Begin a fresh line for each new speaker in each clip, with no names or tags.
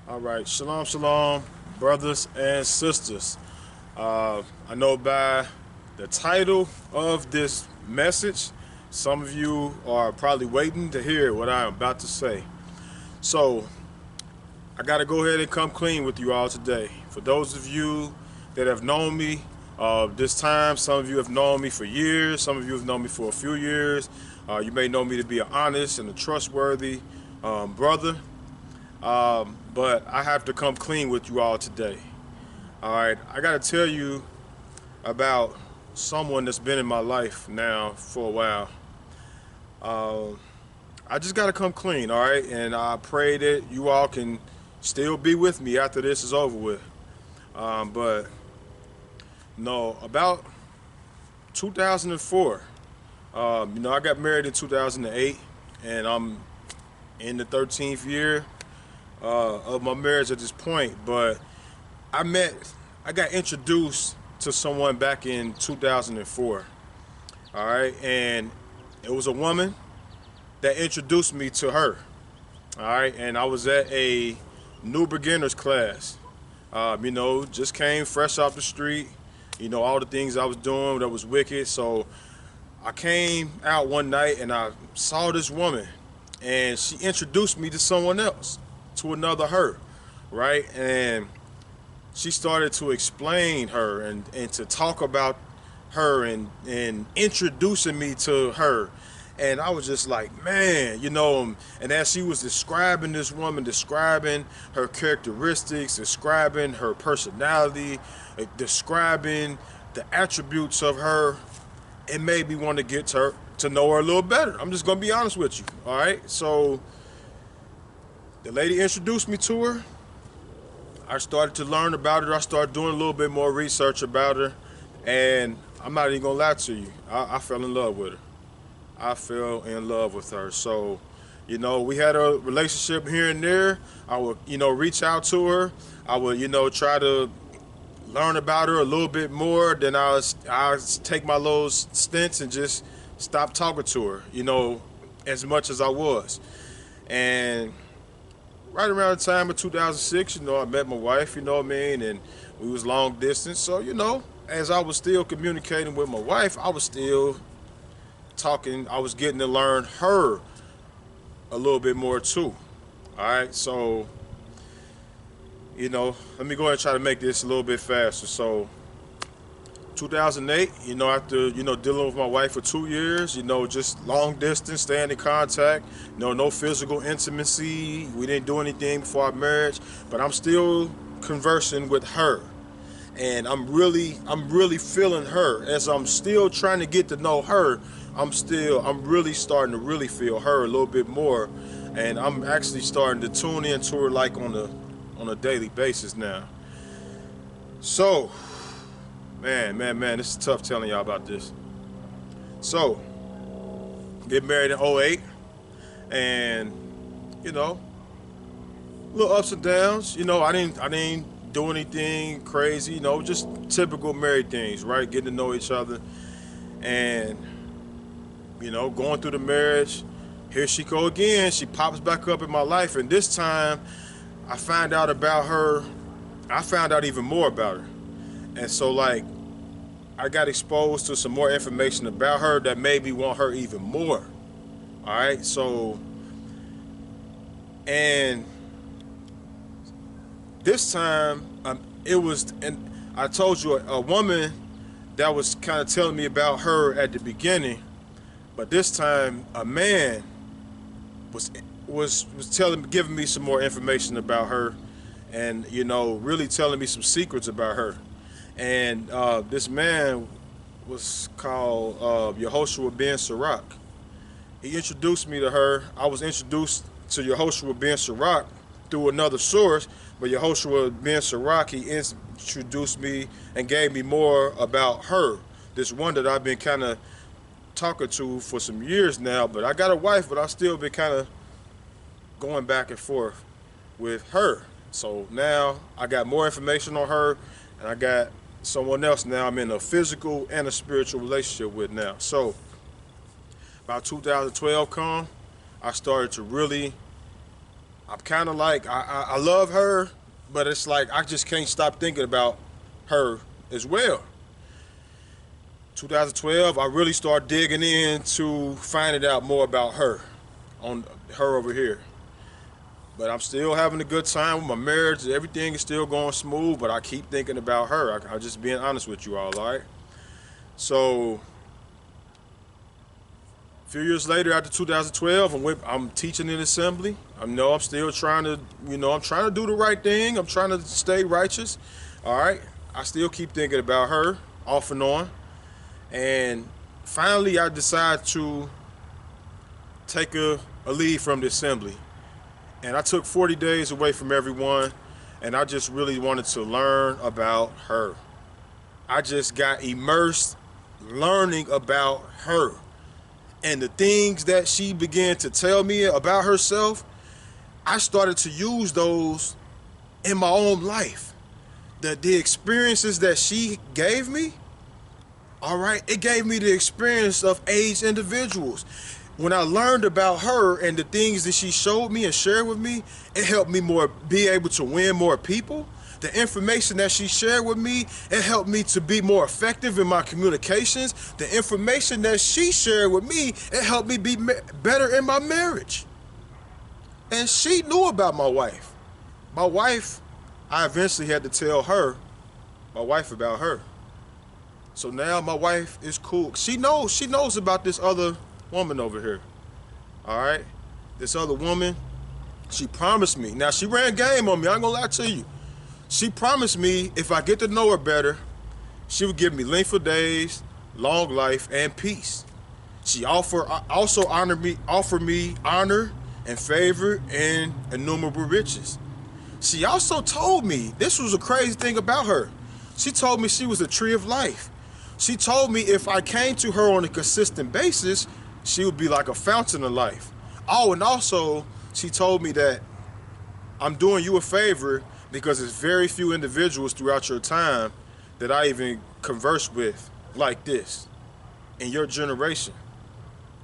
All right, shalom, shalom, brothers and sisters. I know by the title of this message, some of you are probably waiting to hear what I am about to say. So, I got to go ahead and come clean with you all today. For those of you that have known me this time, some of you have known me for years, some of you have known me for a few years. You may know me to be an honest and a trustworthy brother. But I have to come clean with you all today. All right, I got to tell you about someone that's been in my life now for a while. I just got to come clean, all right? And I pray that you all can still be with me after this is over with. But no, about 2004, I got married in 2008, and I'm in the 13th year of my marriage at this point. But I met, I got introduced to someone back in 2004. All right, and it was a woman that introduced me to her. All right, and I was at a new beginners class. Just came fresh off the street. All the things I was doing that was wicked. So I came out one night and I saw this woman, and she introduced me to someone else, to another her, right? And she started to explain her and to talk about her and introducing me to her. And I was just like, man, and as she was describing this woman, describing her characteristics, describing her personality, describing the attributes of her, it made me want to get to her, to know her a little better. I'm just going to be honest with you, all right? So the lady introduced me to her. I started to learn about her. I started doing a little bit more research about her. And I'm not even going to lie to you. I fell in love with her. I fell in love with her. So, we had a relationship here and there. I would, reach out to her. I would, try to learn about her a little bit more. Then I was take my little stints and just stop talking to her, as much as I was. And right around the time of 2006, I met my wife, you know what I mean? And we was long distance. So, as I was still communicating with my wife, I was still talking. I was getting to learn her a little bit more too. All right. So, let me go ahead and try to make this a little bit faster. So, 2008, after, dealing with my wife for 2 years, just long distance, staying in contact, no physical intimacy. We didn't do anything before our marriage, but I'm still conversing with her. And I'm really feeling her. As I'm still trying to get to know her, I'm really starting to really feel her a little bit more. And I'm actually starting to tune into her like on a daily basis now. So, man, this is tough telling y'all about this. So, get married in '08, and little ups and downs. I didn't do anything crazy. Just typical married things, right? Getting to know each other, and going through the marriage. Here she go again. She pops back up in my life, and this time, I find out about her. I found out even more about her, and so like I got exposed to some more information about her that made me want her even more. All right, so and this time it was, and I told you a woman that was kind of telling me about her at the beginning, but this time a man was giving me some more information about her, and really telling me some secrets about her. And this man was called Yehoshua ben Sirach. He introduced me to her. I was introduced to Yehoshua ben Sirach through another source, but Yehoshua ben Sirach, he introduced me and gave me more about her. This one that I've been kind of talking to for some years now, but I got a wife, but I still been kind of going back and forth with her. So now I got more information on her, and I got someone else now I'm in a physical and a spiritual relationship with now. So about 2012 come, I started to really I'm kind of like I love her, but it's like I just can't stop thinking about her as well. 2012, I really started digging into finding out more about her, on her over here. But I'm still having a good time with my marriage. Everything is still going smooth, but I keep thinking about her. I'm just being honest with you all right? So, a few years later, after 2012, I'm teaching in assembly. I know I'm still trying to, I'm trying to do the right thing. I'm trying to stay righteous. All right. I still keep thinking about her off and on. And finally, I decided to take a leave from the assembly. And I took 40 days away from everyone. And I just really wanted to learn about her. I just got immersed learning about her. And the things that she began to tell me about herself, I started to use those in my own life. The experiences that she gave me, all right, it gave me the experience of aged individuals. When I learned about her and the things that she showed me and shared with me, it helped me more be able to win more people. The information that she shared with me, it helped me to be more effective in my communications. The information that she shared with me, it helped me be better in my marriage. And she knew about my wife. My wife, I eventually had to tell my wife about her. So now my wife is cool. She knows about this other woman over here. All right? This other woman, she promised me. Now, she ran game on me. I ain't gonna lie to you. She promised me if I get to know her better, she would give me length of days, long life, and peace. She also offered me honor and favor and innumerable riches. She also told me, this was a crazy thing about her. She told me she was a tree of life. She told me if I came to her on a consistent basis, she would be like a fountain of life. Oh, and also she told me that I'm doing you a favor because there's very few individuals throughout your time that I even converse with like this in your generation.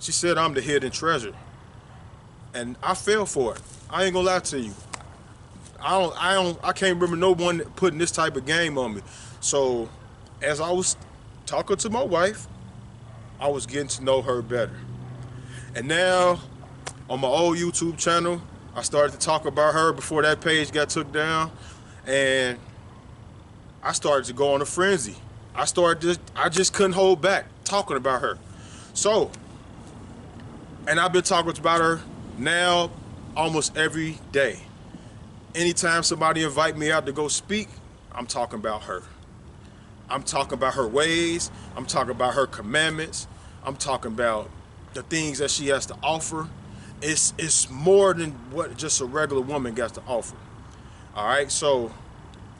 She said I'm the hidden treasure. And I fell for it. I ain't gonna lie to you. I can't remember no one putting this type of game on me. So as I was talking to my wife, I was getting to know her better. And now on my old YouTube channel, I started to talk about her before that page got took down, and I started to go on a frenzy. I just couldn't hold back talking about her. So, and I've been talking about her now almost every day. Anytime somebody invite me out to go speak, I'm talking about her. I'm talking about her ways. I'm talking about her commandments. I'm talking about the things that she has to offer. It's more than what just a regular woman got to offer. All right, so,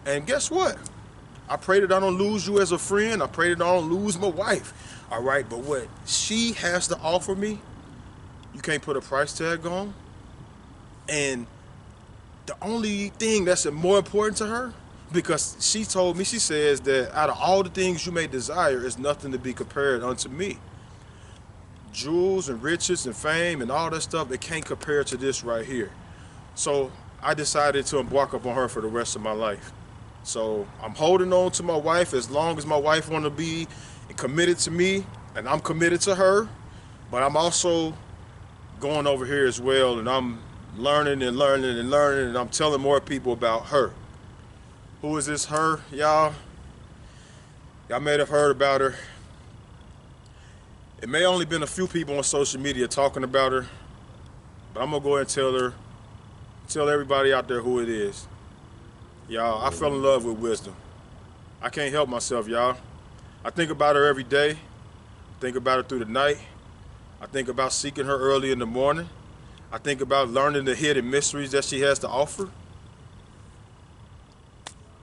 and guess what? I pray that I don't lose you as a friend. I pray that I don't lose my wife. All right, but what she has to offer me, you can't put a price tag on. And the only thing that's more important to her, because she told me, she says that out of all the things you may desire, is nothing to be compared unto me. Jewels and riches and fame and all that stuff, it can't compare to this right here. So I decided to embark upon her for the rest of my life. So I'm holding on to my wife as long as my wife want to be committed to me, and I'm committed to her. But I'm also going over here as well, and I'm learning and learning and learning, and I'm telling more people about her. Who is this her, y'all? Y'all may have heard about her. It may only been a few people on social media talking about her, but I'm gonna go ahead and tell everybody out there who it is. Y'all, I fell in love with wisdom. I can't help myself, y'all. I think about her every day. I think about her through the night. I think about seeking her early in the morning. I think about learning the hidden mysteries that she has to offer.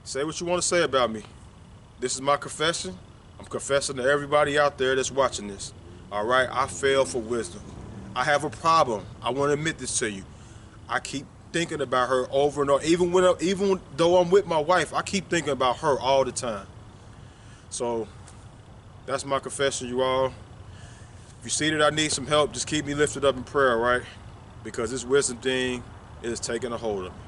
Say what you want to say about me. This is my confession. I'm confessing to everybody out there that's watching this. All right, I fell for wisdom. I have a problem. I want to admit this to you. I keep thinking about her over and over. Even though I'm with my wife, I keep thinking about her all the time. So that's my confession, you all. If you see that I need some help, just keep me lifted up in prayer, right? Because this wisdom thing, is taking a hold of me.